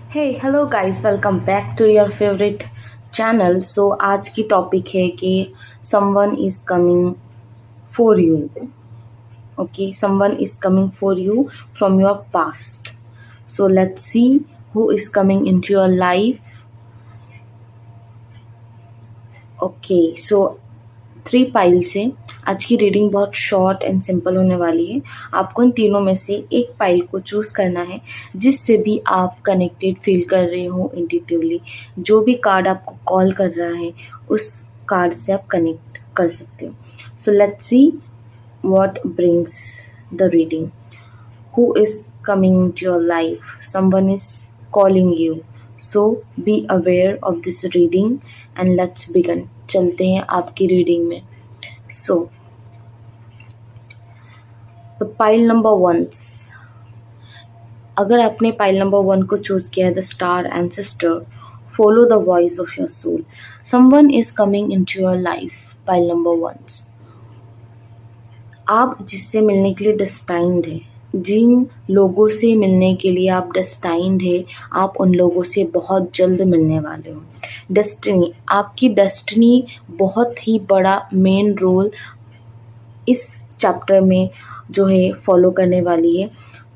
Hey hello guys, welcome back to your favourite channel. So आज की topic है कि someone is coming for you. Okay, someone is coming for you from your past. So let's see who is coming into your life. Okay, so 3 pile से आज की reading बहुत short and simple होने वाली है। आपको इन तीनों में से एक पाइल को चूज़ करना है जिससे भी आप कनेक्टेड फील कर रहे हो इंट्यूटिवली। जो भी कार्ड आपको कॉल कर रहा है उस कार्ड से आप कनेक्ट कर सकते हो। सो let's see what brings the reading. Who is coming into your life? Someone is calling you. So be aware of this reading and let's begin. चलते हैं आपकी रीडिंग में। So the pile number ones. अगर आपने pile number 1 को choose किया है, the star ancestor, follow the voice of your soul. Someone is coming into your life. Pile number 1, आप जिससे मिलने के लिए डेस्टाइन्ड है, जिन लोगों से मिलने के लिए आप डेस्टाइन्ड है, आप उन लोगों से बहुत जल्द मिलने वाले हो। डेस्टिनी, आपकी डेस्टिनी बहुत ही बड़ा मेन रोल इस चैप्टर में जो है फॉलो करने वाली है।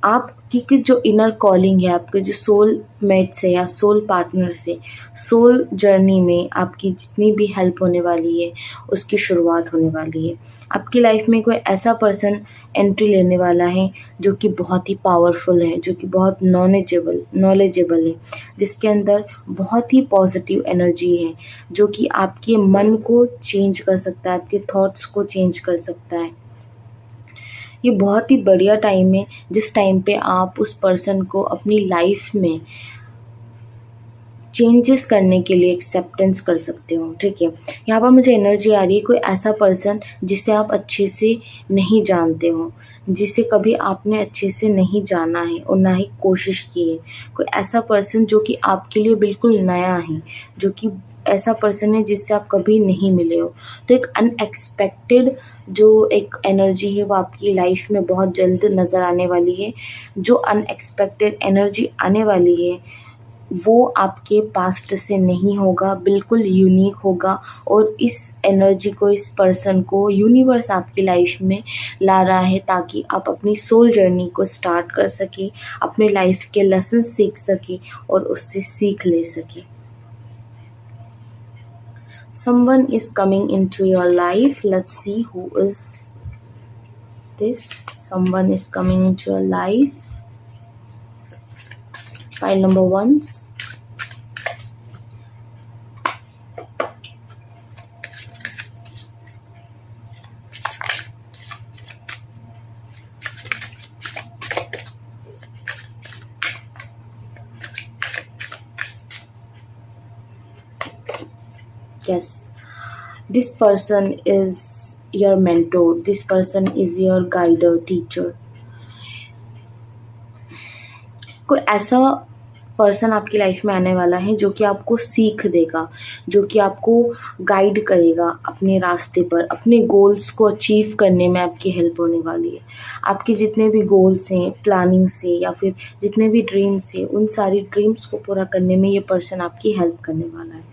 आपकी जो इनर कॉलिंग है, आपके जो सोल मेट से या सोल पार्टनर से सोल जर्नी में आपकी जितनी भी हेल्प होने वाली है उसकी शुरुआत होने वाली है। आपकी लाइफ में कोई ऐसा पर्सन एंट्री लेने वाला है जो कि बहुत ही पावरफुल है, जो कि बहुत नॉलेजेबल है, जिसके अंदर बहुत ही पॉजिटिव एनर्जी है, जो कि आपके मन को चेंज कर सकता है, आपके थॉट्स को चेंज कर सकता है। ये बहुत ही बढ़िया टाइम है जिस टाइम पे आप उस पर्सन को अपनी लाइफ में चेंजेस करने के लिए एक्सेप्टेंस कर सकते हो। ठीक है, यहाँ पर मुझे एनर्जी आ रही है कोई ऐसा पर्सन जिसे आप अच्छे से नहीं जानते हो, जिसे कभी आपने अच्छे से नहीं जाना है और ना ही कोशिश की है। कोई ऐसा पर्सन जो कि आपके लिए बिल्कुल नया है, जो कि ऐसा पर्सन है जिससे आप कभी नहीं मिले हो। तो एक अनएक्सपेक्टेड जो एक एनर्जी है वो आपकी लाइफ में बहुत जल्द नज़र आने वाली है। जो अनएक्सपेक्टेड एनर्जी आने वाली है वो आपके पास्ट से नहीं होगा, बिल्कुल यूनिक होगा। और इस एनर्जी को, इस पर्सन को यूनिवर्स आपकी लाइफ में ला रहा है ताकि आप अपनी सोल जर्नी को स्टार्ट कर सकें, अपने लाइफ के लेसन सीख सकें और उससे सीख ले सकें। Someone is coming into your life. Let's see who is this. Someone is coming into your life. Pile number 1. Yes, this person is your mentor. This person is your guider, teacher. कोई ऐसा person आपकी life में आने वाला है जो कि आपको सीख देगा, जो कि आपको गाइड करेगा अपने रास्ते पर, अपने गोल्स को अचीव करने में आपकी हेल्प होने वाली है। आपके जितने भी गोल्स हैं, प्लानिंग से या फिर जितने भी ड्रीम्स हैं, उन सारी ड्रीम्स को पूरा करने में ये पर्सन आपकी हेल्प करने वाला है।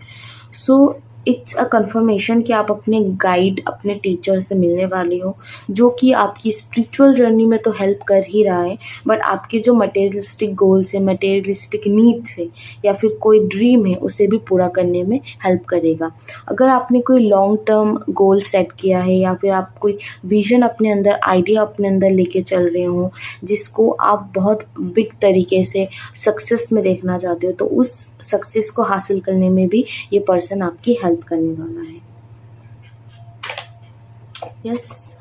सो इट्स अ कन्फर्मेशन कि आप अपने गाइड, अपने टीचर से मिलने वाले हो, जो कि आपकी स्पिरिचुअल जर्नी में तो हेल्प कर ही रहा है, बट आपके जो मटेरियलिस्टिक गोल्स है, मटेरियलिस्टिक नीड्स है या फिर कोई ड्रीम है उसे भी पूरा करने में हेल्प करेगा। अगर आपने कोई लॉन्ग टर्म गोल सेट किया है या फिर आप कोई विजन अपने अंदर, आइडिया अपने अंदर लेके चल रहे हो जिसको आप बहुत बिग तरीके से सक्सेस में देखना चाहते हो, तो उस सक्सेस को हासिल करने में भी ये पर्सन आपकी हेल्प करने वाला है। यस,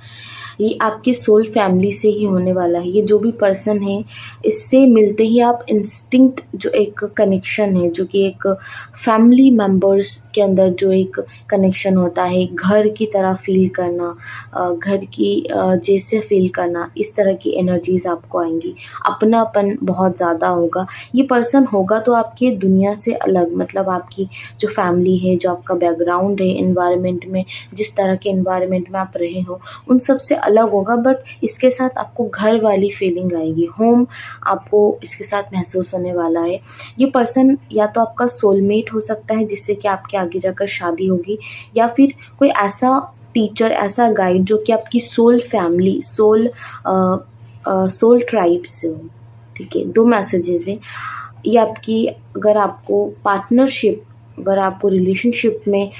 ये आपके सोल फैमिली से ही होने वाला है। ये जो भी पर्सन है, इससे मिलते ही आप इंस्टिंक्ट जो एक कनेक्शन है, जो कि एक फैमिली मेम्बर्स के अंदर जो एक कनेक्शन होता है, घर की तरह फील करना, घर की जैसे फील करना, इस तरह की एनर्जीज आपको आएंगी। अपनापन बहुत ज़्यादा होगा। ये पर्सन होगा तो आपके दुनिया से अलग, मतलब आपकी जो फैमिली है, जो आपका बैकग्राउंड है, एनवायरनमेंट में जिस तरह के एनवायरनमेंट में आप रहे हो, उन सब से अलग होगा, बट इसके साथ आपको घर वाली फीलिंग आएगी, होम आपको इसके साथ महसूस होने वाला है। ये पर्सन या तो आपका सोलमेट हो सकता है जिससे कि आपके आगे जाकर शादी होगी, या फिर कोई ऐसा टीचर, ऐसा गाइड जो कि आपकी सोल फैमिली, सोल ट्राइब से हो। ठीक है, 2 मैसेजेस हैं। ये आपकी, अगर आपको पार्टनरशिप, अगर आपको रिलेशनशिप में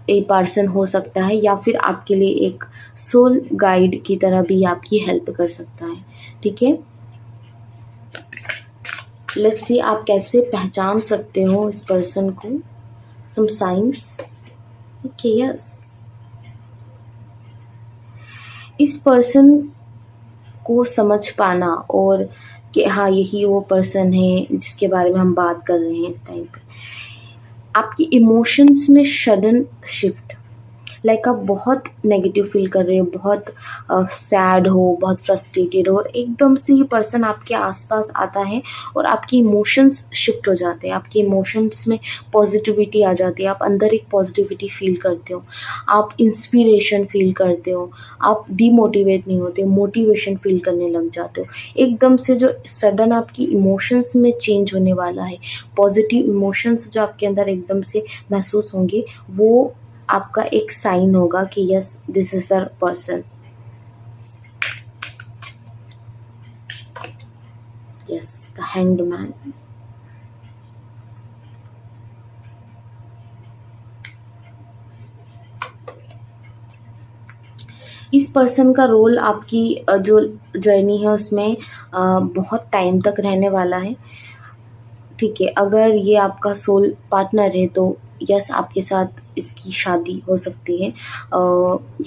एक पर्सन हो सकता है, या फिर आपके लिए एक सोल गाइड की तरह भी आपकी हेल्प कर सकता है। ठीक है, लेट्स सी आप कैसे पहचान सकते हो इस पर्सन को, सम साइंस। ओके, यस, इस पर्सन को समझ पाना और कि हाँ यही वो पर्सन है जिसके बारे में हम बात कर रहे हैं इस टाइम पे। आपकी इमोशंस में सडन शिफ्ट, लाइक आप बहुत नेगेटिव फील कर रहे हो, बहुत सैड हो, बहुत फ्रस्ट्रेटेड हो, और एकदम से ये पर्सन आपके आसपास आता है और आपकी इमोशंस शिफ्ट हो जाते हैं, आपके इमोशंस में पॉजिटिविटी आ जाती है, आप अंदर एक पॉजिटिविटी फील करते हो, आप इंस्पिरेशन फील करते हो, आप डीमोटिवेट नहीं होते, मोटिवेशन फील करने लग जाते हो। एकदम से जो सडन आपकी इमोशंस में चेंज होने वाला है, पॉजिटिव इमोशंस जो आपके अंदर एकदम से महसूस होंगे, वो आपका एक साइन होगा कि yes this is the person. Yes, the hanged man. इस पर्सन का रोल आपकी जो जर्नी है उसमें बहुत टाइम तक रहने वाला है। ठीक है, अगर ये आपका सोल पार्टनर है तो यस आपके साथ इसकी शादी हो सकती है,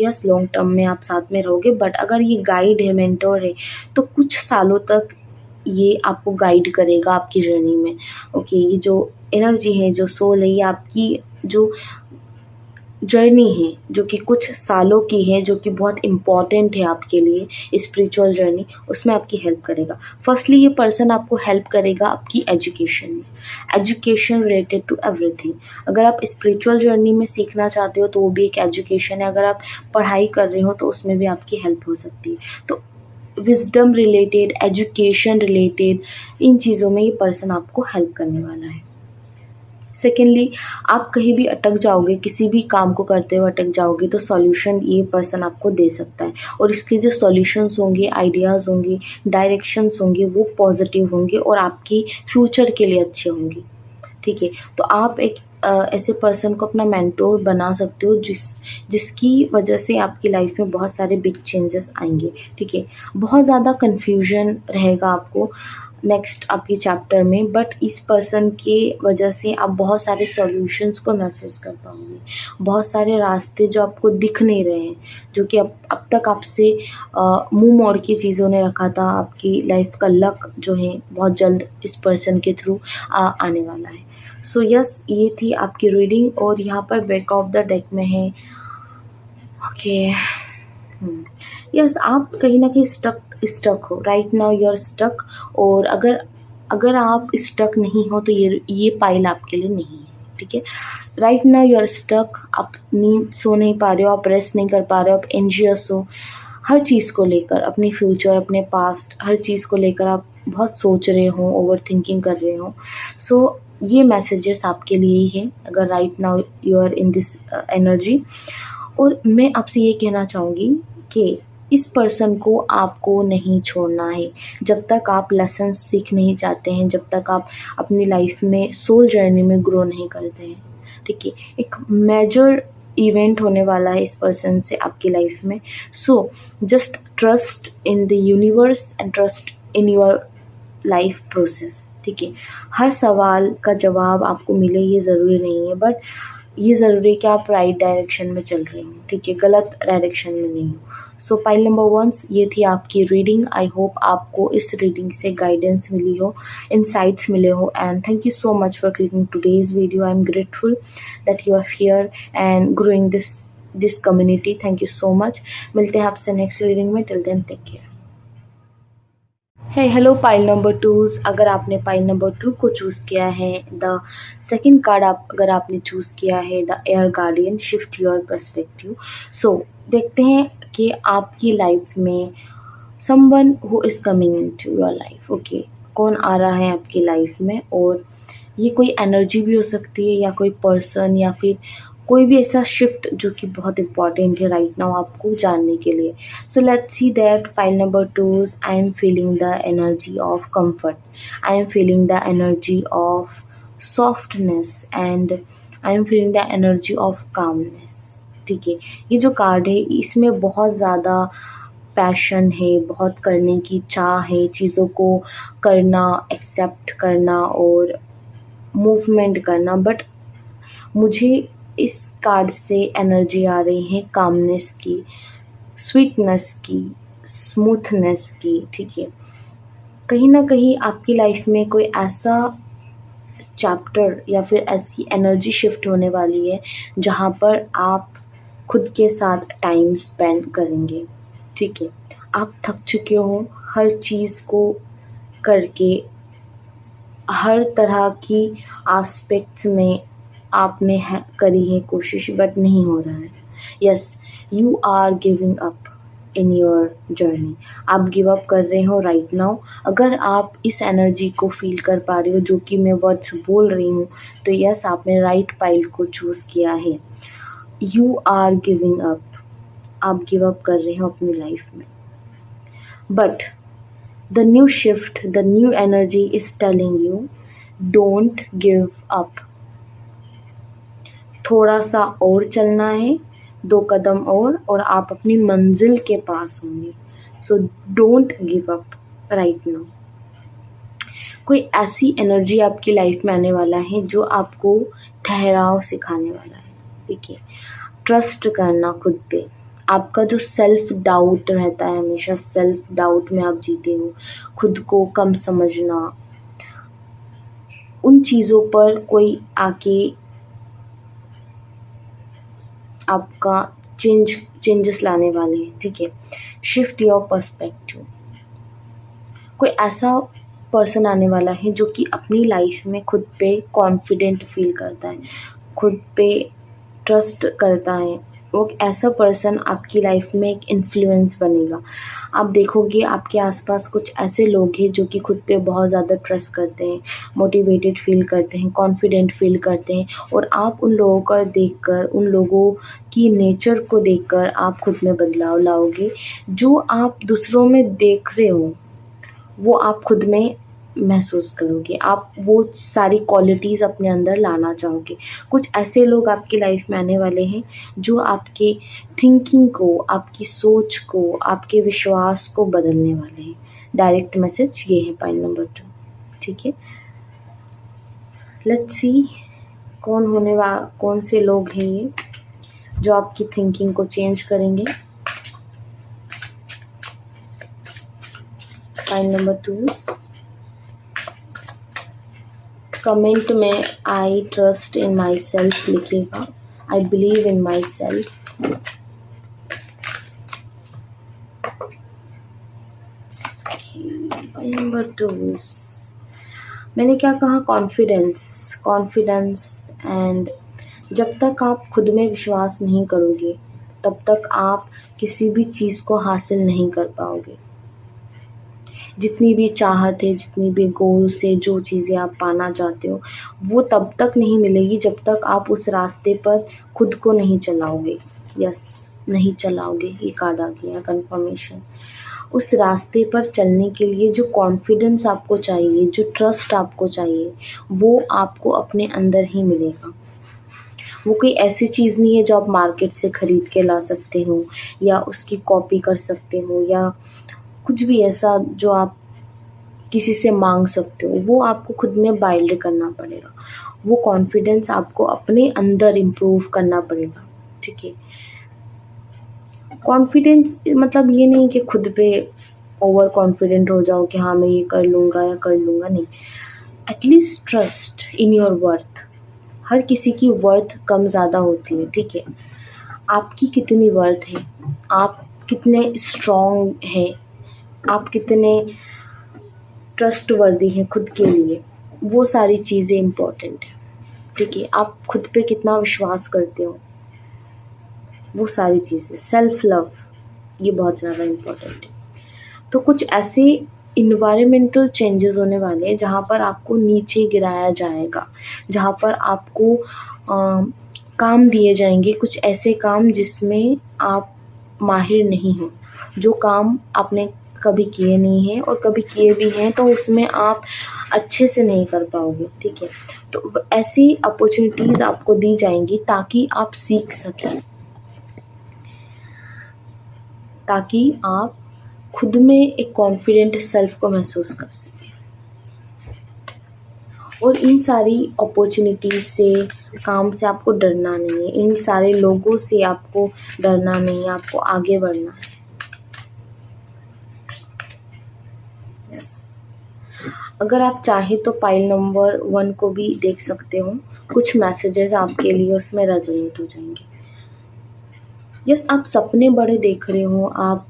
यस लॉन्ग टर्म में आप साथ में रहोगे। बट अगर ये गाइड है, मेंटोर है, तो कुछ सालों तक ये आपको गाइड करेगा आपकी जर्नी में। ओके, ये जो एनर्जी है, जो सोल है, ये आपकी जो जर्नी है जो कि कुछ सालों की है, जो कि बहुत इम्पॉर्टेंट है आपके लिए, स्पिरिचुअल जर्नी, उसमें आपकी हेल्प करेगा। फर्स्टली ये पर्सन आपको हेल्प करेगा आपकी एजुकेशन में, एजुकेशन रिलेटेड टू एवरीथिंग। अगर आप स्पिरिचुअल जर्नी में सीखना चाहते हो तो वो भी एक एजुकेशन है, अगर आप पढ़ाई कर रहे हो तो उसमें भी आपकी हेल्प हो सकती है। तो विजडम रिलेटेड, एजुकेशन रिलेटेड, इन चीज़ों में ये पर्सन आपको हेल्प करने वाला है। सेकेंडली, आप कहीं भी अटक जाओगे, किसी भी काम को करते हुए अटक जाओगे, तो सॉल्यूशन ये पर्सन आपको दे सकता है, और इसके जो सॉल्यूशंस होंगे, आइडियाज़ होंगे, डायरेक्शंस होंगे, वो पॉजिटिव होंगे और आपकी फ्यूचर के लिए अच्छे होंगे। ठीक है, तो आप एक ऐसे पर्सन को अपना मेंटोर बना सकते हो जिसकी वजह से आपकी लाइफ में बहुत सारे बिग चेंजेस आएंगे। ठीक है, बहुत ज़्यादा कन्फ्यूजन रहेगा आपको नेक्स्ट आपकी चैप्टर में, बट इस पर्सन के वजह से आप बहुत सारे सॉल्यूशंस को महसूस कर पाओगे, बहुत सारे रास्ते जो आपको दिख नहीं रहे हैं, जो कि अब तक आपसे मुंह मोड़ की चीज़ों ने रखा था। आपकी लाइफ का लक जो है बहुत जल्द इस पर्सन के थ्रू आने वाला है। सो यस, ये थी आपकी रीडिंग, और यहाँ पर बैक ऑफ द डेक में है। ओके, यस, आप कहीं ना कहीं स्टक हो, right now you are stuck. और अगर आप स्टक नहीं हो तो ये पाइल आपके लिए नहीं है। ठीक है, right now you are stuck, आप नींद सो नहीं पा रहे हो, आप रेस्ट नहीं कर पा रहे हो, आप एंजियस हो, हर चीज़ को लेकर, अपनी फ्यूचर, अपने पास्ट, हर चीज़ को लेकर आप बहुत सोच रहे हो, ओवर थिंकिंग कर रहे हो। सो ये मैसेजेस आपके लिए ही है, अगर right now you are in this energy. और मैं आपसे ये कहना चाहूँगी कि इस पर्सन को आपको नहीं छोड़ना है जब तक आप लेसन सीख नहीं जाते हैं, जब तक आप अपनी लाइफ में सोल जर्नी में ग्रो नहीं करते हैं। ठीक है, एक मेजर इवेंट होने वाला है इस पर्सन से आपकी लाइफ में। So just trust in the universe and trust in your life process. ठीक है, हर सवाल का जवाब आपको मिले ये ज़रूरी नहीं है, बट ये ज़रूरी है कि आप राइट डायरेक्शन में चल रहे हो। ठीक है, गलत डायरेक्शन में नहीं हो। सो पाइल नंबर 1, ये थी आपकी रीडिंग। आई होप आपको इस रीडिंग से गाइडेंस मिली हो, इंसाइट्स मिले हो, and thank you so much for clicking today's video. I am grateful that you are here and growing this community. Thank you so much. मिलते हैं आपसे नेक्स्ट रीडिंग में। Till then take care. है hello pile number two, अगर आपने pile number 2 को choose किया है, द सेकंड कार्ड आप अगर आपने चूज़ किया है the air guardian, shift your perspective. So देखते हैं कि आपकी लाइफ में someone who is coming into your life. Okay, कौन आ रहा है आपकी लाइफ में, और ये कोई एनर्जी भी हो सकती है या कोई पर्सन या फिर कोई भी ऐसा शिफ्ट जो कि बहुत इंपॉर्टेंट है राइट नाउ आपको जानने के लिए। सो let's see that pile number twos, I am feeling the energy of comfort, I am feeling the energy of softness and I am feeling the energy of calmness. ठीक है, ये जो card है इसमें बहुत ज़्यादा पैशन है, बहुत करने की चाह है, चीज़ों को करना, एक्सेप्ट करना और मूवमेंट करना। बट मुझे इस कार्ड से एनर्जी आ रही है कामनेस की, स्वीटनेस की, स्मूथनेस की। ठीक है, कहीं ना कहीं आपकी लाइफ में कोई ऐसा चैप्टर या फिर ऐसी एनर्जी शिफ्ट होने वाली है जहाँ पर आप खुद के साथ टाइम स्पेंड करेंगे। ठीक है, आप थक चुके हो हर चीज़ को करके, हर तरह की एस्पेक्ट्स में आपने करी है कोशिश बट नहीं हो रहा है। Yes, you are giving up in your journey, आप गिव अप कर रहे हो राइट नाउ। अगर आप इस एनर्जी को फील कर पा रहे हो जो कि मैं वर्ड्स बोल रही हूँ, तो यस, आपने राइट पाइल को चूज़ किया है। यू आर गिविंग अप, आप गिव अप कर रहे हो अपनी लाइफ में। But the new shift, the new energy is telling you, don't give up. थोड़ा सा और चलना है, 2 कदम और आप अपनी मंजिल के पास होंगे। So don't give up right now. कोई ऐसी एनर्जी आपकी लाइफ में आने वाला है जो आपको ठहराव सिखाने वाला है। ठीक है, ट्रस्ट करना खुद पे। आपका जो सेल्फ डाउट रहता है, हमेशा सेल्फ डाउट में आप जीते हो, खुद को कम समझना, उन चीज़ों पर कोई आके आपका चेंजेस लाने वाले हैं। ठीक है, शिफ्ट योर पर्सपेक्टिव। कोई ऐसा पर्सन आने वाला है जो कि अपनी लाइफ में खुद पे कॉन्फिडेंट फील करता है, खुद पे ट्रस्ट करता है। वो ऐसा पर्सन आपकी लाइफ में एक इन्फ्लुएंस बनेगा। आप देखोगे आपके आसपास कुछ ऐसे लोग हैं जो कि खुद पे बहुत ज़्यादा ट्रस्ट करते हैं, मोटिवेटेड फील करते हैं, कॉन्फिडेंट फील करते हैं, और आप उन लोगों को देखकर, उन लोगों की नेचर को देखकर आप खुद में बदलाव लाओगे। जो आप दूसरों में देख रहे हो वो आप खुद में महसूस करोगे, आप वो सारी क्वालिटीज़ अपने अंदर लाना चाहोगे। कुछ ऐसे लोग आपकी लाइफ में आने वाले हैं जो आपके थिंकिंग को, आपकी सोच को, आपके विश्वास को बदलने वाले हैं। डायरेक्ट मैसेज ये है पाइल नंबर 2। ठीक है, लेट्स सी कौन से लोग हैं ये जो आपकी थिंकिंग को चेंज करेंगे। पाइल नंबर 2, कमेंट में I trust in my self लिखिएगा, I believe in my self. Number 2, मैंने क्या कहा, कॉन्फिडेंस एंड जब तक आप खुद में विश्वास नहीं करोगे तब तक आप किसी भी चीज़ को हासिल नहीं कर पाओगे। जितनी भी चाहत है, जितनी भी गोल्स है, जो चीज़ें आप पाना चाहते हो वो तब तक नहीं मिलेगी जब तक आप उस रास्ते पर खुद को नहीं चलाओगे। यस, नहीं चलाओगे, ये कार्ड आ गया कंफर्मेशन। उस रास्ते पर चलने के लिए जो कॉन्फिडेंस आपको चाहिए, जो ट्रस्ट आपको चाहिए, वो आपको अपने अंदर ही मिलेगा। वो कोई ऐसी चीज़ नहीं है जो आप मार्केट से ख़रीद के ला सकते हो या उसकी कॉपी कर सकते हो या कुछ भी ऐसा जो आप किसी से मांग सकते हो। वो आपको खुद में बाइल्ड करना पड़ेगा। वो कॉन्फिडेंस आपको अपने अंदर इम्प्रूव करना पड़ेगा। ठीक है, कॉन्फिडेंस मतलब ये नहीं कि खुद पे ओवर कॉन्फिडेंट हो जाओ कि हाँ मैं ये कर लूँगा या कर लूँगा, नहीं। At least trust in your worth. हर किसी की वर्थ कम ज़्यादा होती है। ठीक है, आपकी कितनी वर्थ है, आप कितने स्ट्रॉन्ग हैं, आप कितने ट्रस्टवर्दी हैं खुद के लिए, वो सारी चीज़ें इम्पोर्टेंट है। ठीक है, आप खुद पे कितना विश्वास करते हो, वो सारी चीज़ें, सेल्फ लव, ये बहुत ज़्यादा इम्पोर्टेंट है। तो कुछ ऐसे इन्वायरमेंटल चेंजेस होने वाले हैं जहाँ पर आपको नीचे गिराया जाएगा, जहाँ पर आपको काम दिए जाएंगे, कुछ ऐसे काम जिसमें आप माहिर नहीं हो, जो काम आपने कभी किए नहीं हैं और कभी किए भी हैं तो उसमें आप अच्छे से नहीं कर पाओगे। ठीक है, तो ऐसी अपॉर्चुनिटीज़ आपको दी जाएंगी ताकि आप सीख सकें, ताकि आप खुद में एक कॉन्फिडेंट सेल्फ को महसूस कर सकें। और इन सारी अपॉर्चुनिटीज़ से, काम से आपको डरना नहीं है, इन सारे लोगों से आपको डरना नहीं है, आपको आगे बढ़ना है। यस, अगर आप चाहें तो पाइल नंबर 1 को भी देख सकते हो, कुछ मैसेजेस आपके लिए उसमें रेजोनेट हो जाएंगे। यस, आप सपने बड़े देख रहे हो, आप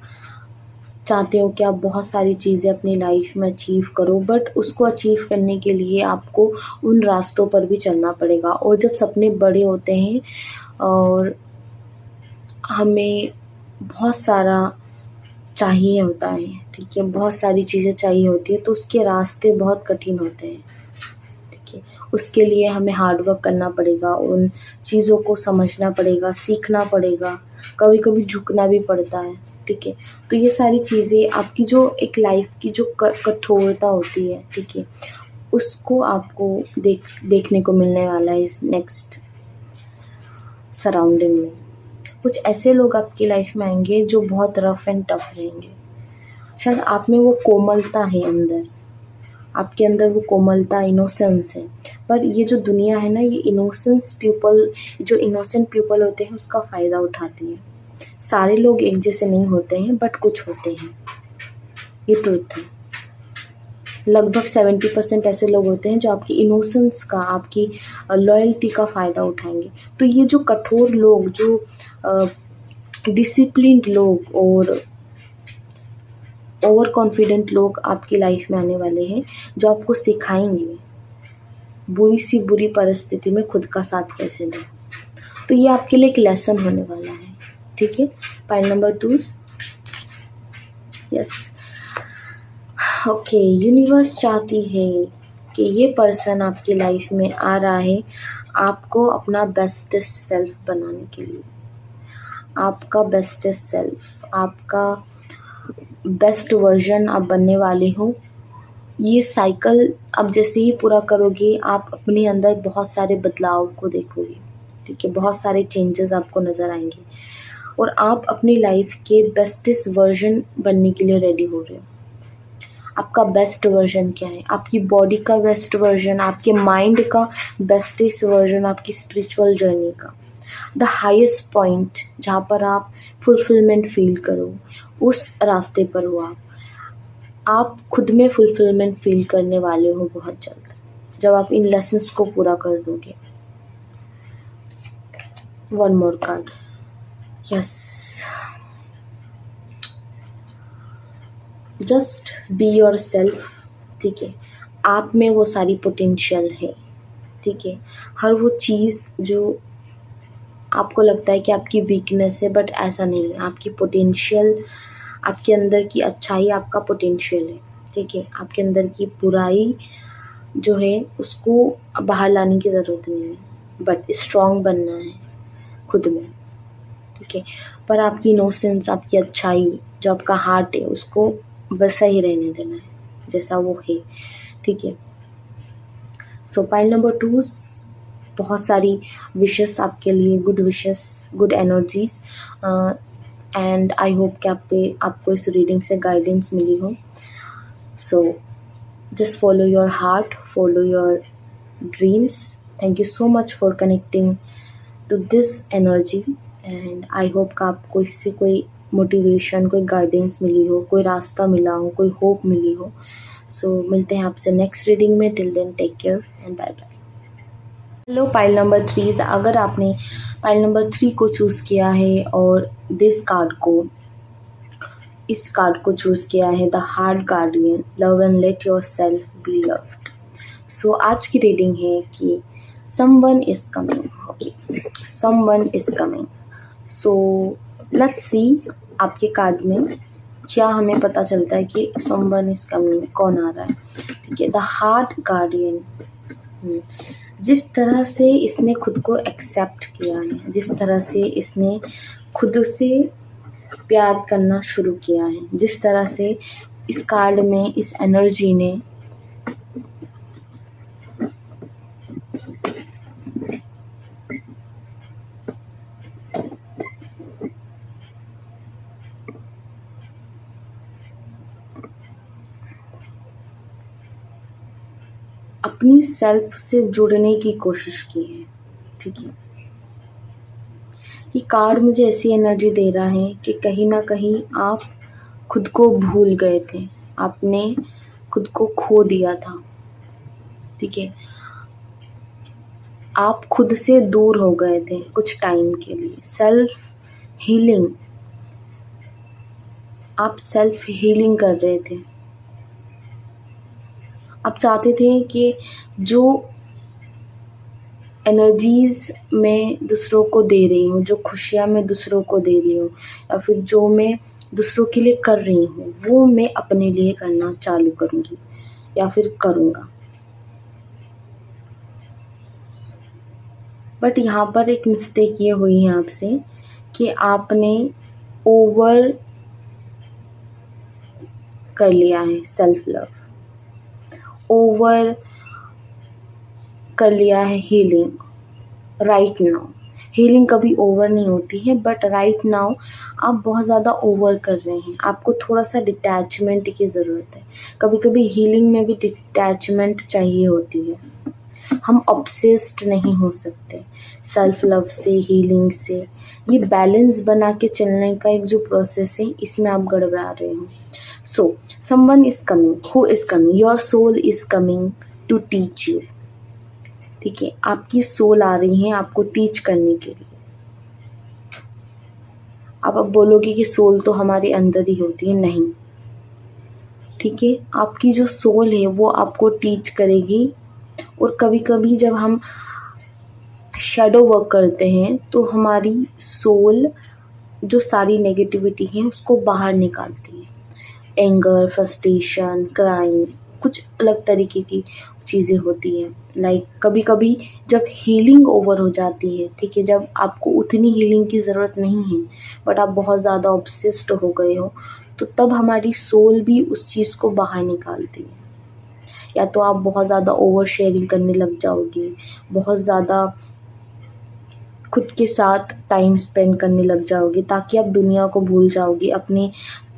चाहते हो कि आप बहुत सारी चीज़ें अपनी लाइफ में अचीव करो, बट उसको अचीव करने के लिए आपको उन रास्तों पर भी चलना पड़ेगा। और जब सपने बड़े होते हैं और हमें बहुत सारा चाहिए होता है, ठीक है, बहुत सारी चीज़ें चाहिए होती है, तो उसके रास्ते बहुत कठिन होते हैं। ठीक है, उसके लिए हमें हार्ड वर्क करना पड़ेगा, उन चीज़ों को समझना पड़ेगा, सीखना पड़ेगा, कभी कभी झुकना भी पड़ता है। ठीक है, तो ये सारी चीज़ें आपकी जो एक लाइफ की जो कठोरता होती है, ठीक है, उसको आपको देखने को मिलने वाला है इस नेक्स्ट सराउंडिंग में। कुछ ऐसे लोग आपकी लाइफ में आएंगे जो बहुत रफ एंड टफ रहेंगे। शायद आप में वो कोमलता है अंदर, आपके अंदर वो कोमलता, इनोसेंस है, पर ये जो दुनिया है ना, ये जो इनोसेंट पीपल होते हैं उसका फ़ायदा उठाती है। सारे लोग एक जैसे नहीं होते हैं, बट कुछ होते हैं, ये ट्रुथ है। लगभग 70% ऐसे लोग होते हैं जो आपकी इनोसेंस का, आपकी लॉयल्टी का फ़ायदा उठाएंगे। तो ये जो कठोर लोग, जो डिसिप्लिन्ड लोग और ओवर कॉन्फिडेंट लोग आपकी लाइफ में आने वाले हैं, जो आपको सिखाएंगे बुरी सी बुरी परिस्थिति में खुद का साथ कैसे दें। तो ये आपके लिए एक लेसन होने वाला है। ठीक है, pile number 2। Yes, okay, universe चाहती है कि ये पर्सन आपकी लाइफ में आ रहा है आपको अपना बेस्टेस्ट सेल्फ बनाने के लिए। आपका बेस्टेस्ट सेल्फ, आपका बेस्ट वर्जन आप बनने वाले हो। ये साइकिल आप जैसे ही पूरा करोगे, आप अपने अंदर बहुत सारे बदलाव को देखोगे। ठीक है, बहुत सारे चेंजेस आपको नज़र आएंगे और आप अपनी लाइफ के बेस्टेस्ट वर्जन बनने के लिए रेडी हो रहे हो। आपका बेस्ट वर्जन क्या है? आपकी बॉडी का बेस्ट वर्जन, आपके माइंड का बेस्टेस्ट वर्जन, आपकी स्पिरिचुअल जर्नी का द हाईएस्ट पॉइंट, जहाँ पर आप फुलफिलमेंट फील करो, उस रास्ते पर हो आप खुद में फुलफिलमेंट फील करने वाले हो बहुत जल्द, जब आप इन लेसन्स को पूरा कर दोगे। One more card. Yes, just be your self. ठीक है, आप में वो सारी पोटेंशियल है। ठीक है, हर वो चीज़ जो आपको लगता है कि आपकी वीकनेस है, बट ऐसा नहीं है। आपकी पोटेंशियल, आपके अंदर की अच्छाई आपका पोटेंशियल है। ठीक है, आपके अंदर की बुराई जो है उसको बाहर लाने की ज़रूरत नहीं है, बट स्ट्रॉन्ग बनना है खुद में। ठीक है, पर आपकी इनोसेंस, आपकी अच्छाई, जो आपका हार्ट है, उसको वैसा ही रहने देना है जैसा वो है। ठीक है, सो पाइल नंबर 2, बहुत सारी विशेस आपके लिए, good wishes, good energies, and I hope कि आपको इस रीडिंग से गाइडेंस मिली हो। So just follow your heart, follow your dreams. Thank you so much for connecting to this energy, and I hope कि आपको इससे कोई मोटिवेशन, कोई गाइडेंस मिली हो, कोई रास्ता मिला हो, कोई होप मिली हो। सो मिलते हैं आपसे नेक्स्ट रीडिंग में। Till then take care and bye bye. Hello pile number 3, अगर आपने पाइल नंबर 3 को चूज़ किया है और दिस कार्ड को, इस कार्ड को चूज़ किया है, the heart guardian, love and let yourself be loved. So आज की रीडिंग है कि someone is coming. Okay, someone is coming. So let's see आपके कार्ड में क्या हमें पता चलता है कि समवन इज कमिंग, कौन आ रहा है। ठीक है, द हार्ट गार्डियन। जिस तरह से इसने खुद को एक्सेप्ट किया है, जिस तरह से इसने खुद से प्यार करना शुरू किया है, जिस तरह से इस कार्ड में इस एनर्जी ने अपनी सेल्फ से जुड़ने की कोशिश की है। ठीक है, ये कार्ड मुझे ऐसी एनर्जी दे रहा है कि कहीं ना कहीं आप खुद को भूल गए थे, आपने खुद को खो दिया था। ठीक है, आप खुद से दूर हो गए थे कुछ टाइम के लिए। सेल्फ हीलिंग, आप सेल्फ हीलिंग कर रहे थे। आप चाहते थे कि जो एनर्जीज़ मैं दूसरों को दे रही हूँ, जो खुशियाँ मैं दूसरों को दे रही हूँ, या फिर जो मैं दूसरों के लिए कर रही हूँ, वो मैं अपने लिए करना चालू करूँगी या फिर करूँगा। बट यहाँ पर एक मिस्टेक ये हुई है आपसे कि आपने ओवर कर लिया है सेल्फ लव, ओवर कर लिया है हीलिंग। राइट नाउ हीलिंग कभी ओवर नहीं होती है, बट राइट नाउ आप बहुत ज़्यादा ओवर कर रहे हैं। आपको थोड़ा सा डिटैचमेंट की ज़रूरत है। कभी कभी हीलिंग में भी डिटैचमेंट चाहिए होती है। हम ऑब्सेस्ड नहीं हो सकते सेल्फ लव से, हीलिंग से। ये बैलेंस बना के चलने का एक जो प्रोसेस है, इसमें आप गड़बड़ा रहे हो। So someone is coming, who is coming, your soul is coming to teach you. ठीक है, आपकी सोल आ रही है आपको टीच करने के लिए। आप अब बोलोगे कि सोल तो हमारे अंदर ही होती है, नहीं। ठीक है, आपकी जो सोल है वो आपको टीच करेगी। और कभी कभी जब हम शैडो वर्क करते हैं तो हमारी सोल जो सारी नेगेटिविटी है उसको बाहर निकालती है। एंगर, फ्रस्ट्रेशन, क्राइम, कुछ अलग तरीके की चीज़ें होती हैं। लाइक कभी कभी जब हीलिंग ओवर हो जाती है, ठीक है, जब आपको उतनी हीलिंग की ज़रूरत नहीं है बट आप बहुत ज़्यादा ऑब्सेस्ड हो गए हो, तो तब हमारी सोल भी उस चीज़ को बाहर निकालती है। या तो आप बहुत ज़्यादा ओवर शेयरिंग करने लग जाओगे, बहुत ज़्यादा खुद के साथ टाइम स्पेंड करने लग जाओगे ताकि आप दुनिया को भूल जाओगे, अपने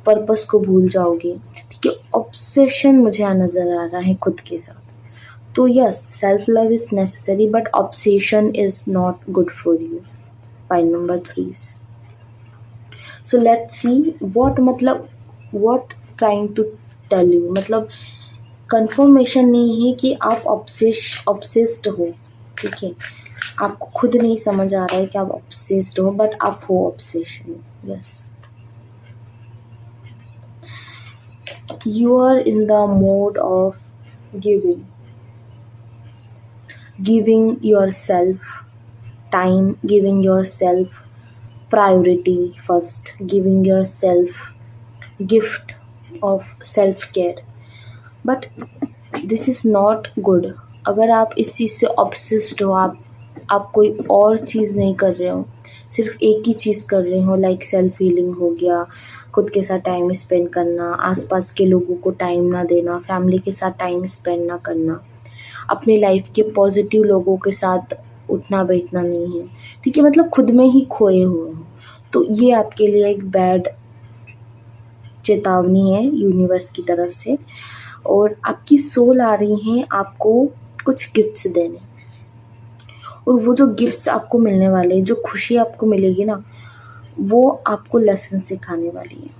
पर्पस को भूल जाओगे। ठीक है, ऑब्सेशन मुझे यहाँ नज़र आ रहा है खुद के साथ। तो yes, self love is necessary but obsession is not good for you. Point number 3। So let's see what trying to tell you, मतलब कंफर्मेशन नहीं है कि आप ऑब्सेस्ड हो। ठीक है, आपको खुद नहीं समझ आ रहा है कि आप ऑब्सेस्ड हो, बट आप हो obsession. Yes, you are in the mode of giving yourself time, giving yourself priority first, giving yourself gift of self care. But this is not good. अगर आप इस चीज़ से ऑब्सेस्ड हो, आप कोई और चीज़ नहीं कर रहे हो, सिर्फ एक ही चीज़ कर रहे हो, लाइक सेल्फ हीलिंग हो गया, खुद के साथ टाइम स्पेंड करना, आसपास के लोगों को टाइम ना देना, फैमिली के साथ टाइम स्पेंड ना करना, अपनी लाइफ के पॉजिटिव लोगों के साथ उठना बैठना नहीं है। ठीक है, मतलब खुद में ही खोए हुए हो। तो ये आपके लिए एक बैड चेतावनी है यूनिवर्स की तरफ से। और आपकी सोल आ रही हैं आपको कुछ गिफ्ट्स देने, और वो जो गिफ्ट्स आपको मिलने वाले हैं, जो खुशी आपको मिलेगी ना, वो आपको लेसन सिखाने वाली है।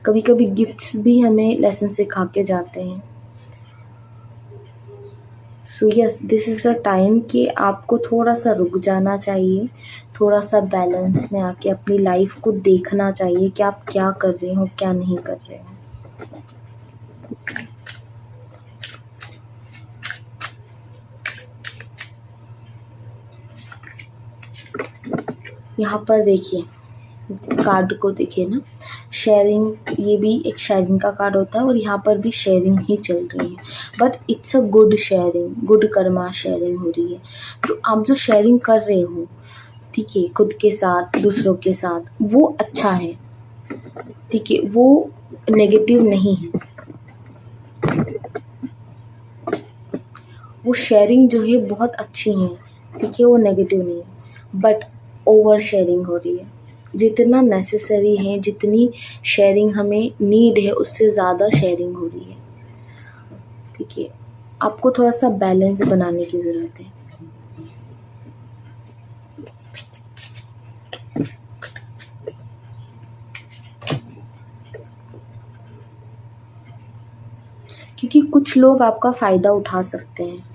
कभी कभी गिफ्ट्स भी हमें लेसन सिखा के जाते हैं। So yes, this is the time कि आपको थोड़ा सा रुक जाना चाहिए, थोड़ा सा बैलेंस में आके अपनी लाइफ को देखना चाहिए कि आप क्या कर रहे हो, क्या नहीं कर रहे हो। यहाँ पर देखिए, कार्ड को देखिए ना, शेयरिंग, ये भी एक शेयरिंग का कार्ड होता है और यहाँ पर भी शेयरिंग ही चल रही है, but it's a good sharing, good Karma sharing हो रही है। तो आप जो शेयरिंग कर रहे हो, ठीक है, खुद के साथ, दूसरों के साथ, वो अच्छा है, ठीक है, वो नेगेटिव नहीं है। वो शेयरिंग जो है बहुत अच्छी है, ठीक है, वो नेगेटिव नहीं है, बट ओवर शेयरिंग हो रही है। जितना नेसेसरी है, जितनी शेयरिंग हमें नीड है, उससे ज़्यादा शेयरिंग हो रही है, ठीक है। आपको थोड़ा सा बैलेंस बनाने की ज़रूरत है। क्योंकि कुछ लोग आपका फ़ायदा उठा सकते हैं।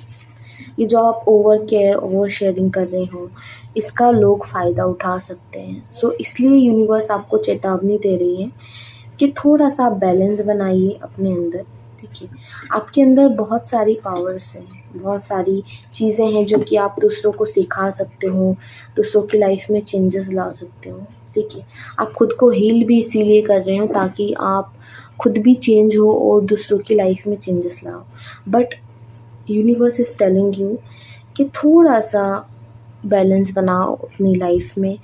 ये जो आप ओवर केयर, ओवर शेयरिंग कर रहे हो, इसका लोग फ़ायदा उठा सकते हैं। सो इसलिए यूनिवर्स आपको चेतावनी दे रही है कि थोड़ा सा बैलेंस बनाइए अपने अंदर, ठीक है। आपके अंदर बहुत सारी पावर्स हैं, बहुत सारी चीज़ें हैं जो कि आप दूसरों को सिखा सकते हो, दूसरों की लाइफ में चेंजेस ला सकते हो, ठीक है। आप खुद को हील भी इसीलिए कर रहे हो ताकि आप खुद भी चेंज हो और दूसरों की लाइफ में चेंजेस लाओ। But universe is telling you कि थोड़ा सा बैलेंस बनाओ अपनी लाइफ में।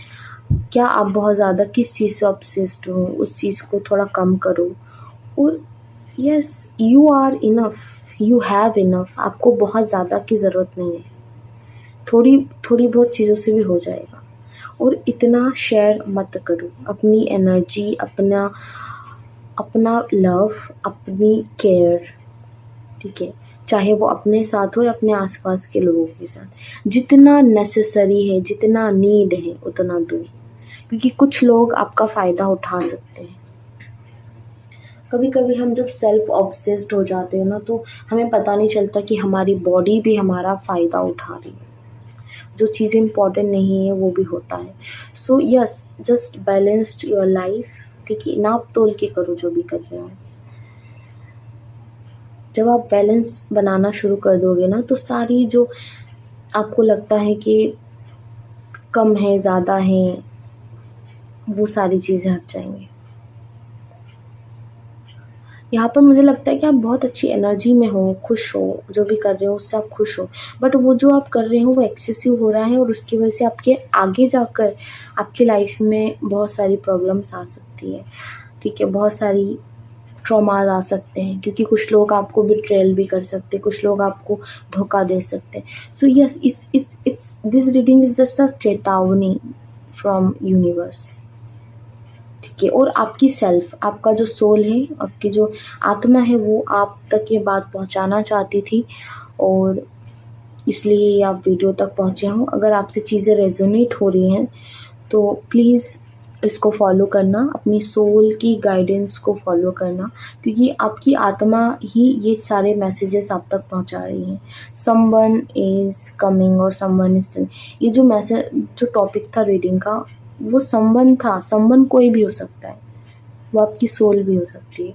क्या आप बहुत ज़्यादा किस चीज़ से ऑब्सेस्ड हो, उस चीज़ को थोड़ा कम करो। और yes, you are enough, you have enough, आपको बहुत ज़्यादा की ज़रूरत नहीं है, थोड़ी थोड़ी बहुत चीज़ों से भी हो जाएगा। और इतना शेयर मत करो अपनी एनर्जी, अपना अपना लव, अपनी केयर, ठीक है, चाहे वो अपने साथ हो या अपने आसपास के लोगों के साथ। जितना नेसेसरी है, जितना नीड है, उतना दो, क्योंकि कुछ लोग आपका फ़ायदा उठा सकते हैं। कभी कभी हम जब सेल्फ ऑब्सेस्ड हो जाते हैं ना, तो हमें पता नहीं चलता कि हमारी बॉडी भी हमारा फ़ायदा उठा रही है, जो चीज़ें इम्पॉर्टेंट नहीं है वो भी होता है। So yes, just balanced your life, ठीक है, नाप तोल के करो जो भी कर रहे हो। जब आप बैलेंस बनाना शुरू कर दोगे ना, तो सारी जो आपको लगता है कि कम है, ज़्यादा है, वो सारी चीज़ें हट जाएंगी। यहाँ पर मुझे लगता है कि आप बहुत अच्छी एनर्जी में हो, खुश हो, जो भी कर रहे हो उससे आप खुश हो, बट वो जो आप कर रहे हो वो एक्सेसिव हो रहा है और उसकी वजह से आपके आगे जाकर आपकी लाइफ में बहुत सारी प्रॉब्लम्स आ सकती है, ठीक है, बहुत सारी ट्रॉमाज आ सकते हैं, क्योंकि कुछ लोग आपको बिट्रेल भी कर सकते हैं, कुछ लोग आपको धोखा दे सकते हैं। So yes, it's this reading is just a चेतावनी फ्रॉम यूनिवर्स, ठीक है। और आपकी सेल्फ, आपका जो सोल है, आपकी जो आत्मा है, वो आप तक ये बात पहुंचाना चाहती थी और इसलिए आप वीडियो तक पहुंचे हों। अगर आपसे चीज़ें रेजोनेट हो रही हैं तो प्लीज़ इसको फॉलो करना, अपनी सोल की गाइडेंस को फॉलो करना, क्योंकि आपकी आत्मा ही ये सारे मैसेजेस आप तक पहुंचा रही है। समवन इज़ कमिंग और समवन इज़, ये जो मैसेज, जो टॉपिक था रीडिंग का, वो समवन था, समवन कोई भी हो सकता है, वो आपकी सोल भी हो सकती है।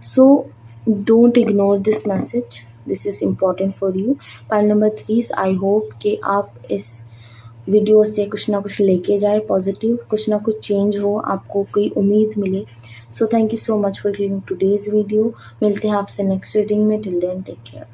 So don't ignore this message, this is important for you. Point number 3, I hope कि आप इस वीडियो से कुछ ना कुछ लेके जाए पॉजिटिव, कुछ ना कुछ चेंज हो, आपको कोई उम्मीद मिले। So thank you so much for clicking today's video. मिलते हैं आपसे नेक्स्ट रीडिंग में। Till then take care.